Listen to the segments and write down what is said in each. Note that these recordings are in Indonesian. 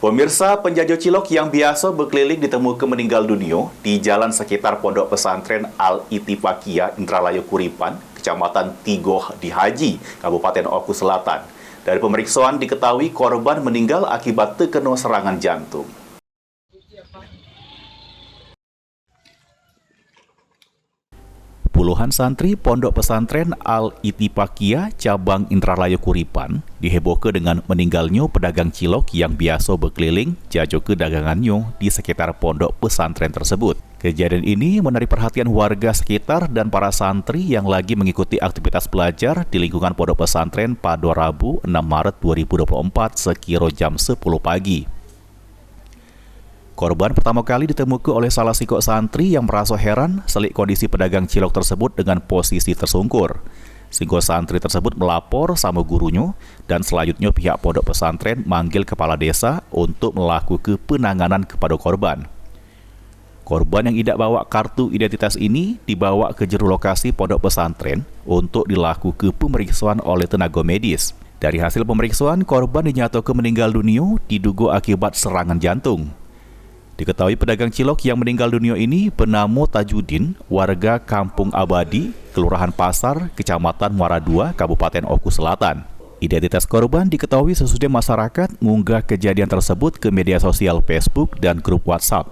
Pemirsa, penjajah cilok yang biasa berkeliling ditemukan meninggal dunia di jalan sekitar Pondok Pesantren Al-Ittifaqiyah Indralaya Kuripan, Kecamatan Tigoh di Haji, Kabupaten Oku Selatan. Dari pemeriksaan diketahui korban meninggal akibat terkena serangan jantung. Puluhan santri Pondok Pesantren Al-Ittifaqiyah Cabang Indralaya Kuripan dihebohkan dengan meninggalnya pedagang cilok yang biasa berkeliling jajo ke dagangannya di sekitar pondok pesantren tersebut. Kejadian ini menarik perhatian warga sekitar dan para santri yang lagi mengikuti aktivitas belajar di lingkungan pondok pesantren pada Rabu 6 Maret 2024 sekira jam 10 pagi. Korban pertama kali ditemukan oleh salah sikok santri yang merasa heran selik kondisi pedagang cilok tersebut dengan posisi tersungkur. Sehingga santri tersebut melapor sama gurunya dan selanjutnya pihak pondok pesantren manggil kepala desa untuk melakukan penanganan kepada korban. Korban yang tidak bawa kartu identitas ini dibawa ke jero lokasi pondok pesantren untuk dilakukan pemeriksaan oleh tenaga medis. Dari hasil pemeriksaan, korban dinyatakan meninggal dunia diduga akibat serangan jantung. Diketahui pedagang cilok yang meninggal dunia ini bernama Tajudin, warga Kampung Abadi, Kelurahan Pasar, Kecamatan Muara II, Kabupaten Oku Selatan. Identitas korban diketahui sesudah masyarakat mengunggah kejadian tersebut ke media sosial Facebook dan grup WhatsApp.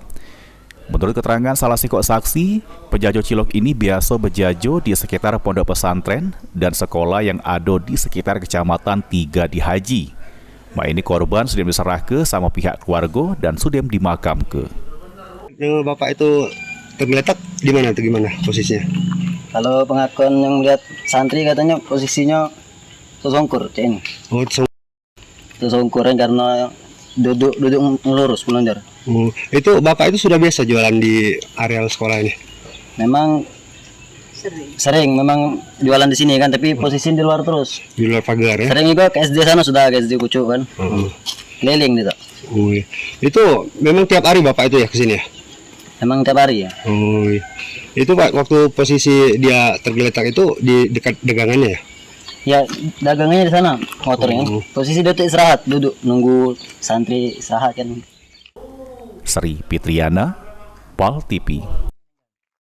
Menurut keterangan salah sikok saksi, penjajah cilok ini biasa berjajo di sekitar pondok pesantren dan sekolah yang ada di sekitar Kecamatan Tiga di Haji. Ini korban sudah diserahkan sama pihak keluarga dan sudah dimakamkan. Bapak itu tergeletak di mana atau gimana posisinya? Kalau pengakuan yang lihat santri katanya posisinya tersungkur, ini. Oh, tersungkuran karena duduk melurus melonjak. Itu bapak itu sudah biasa jualan di areal sekolah ini? Memang sering memang jualan di sini kan, tapi posisi di luar terus. Di luar pagar ya? Sering juga ke SD sana, sudah ke SD Kucuk kan. Keliling gitu. Itu memang tiap hari bapak itu ya ke sini ya? Memang tiap hari ya. Itu Pak, waktu posisi dia tergeletak itu di dekat dagangannya ya? Ya, dagangannya di sana, motornya. Posisi dia tuh istirahat, duduk nunggu santri istirahat kan. Sri Fitriana, PAL TV.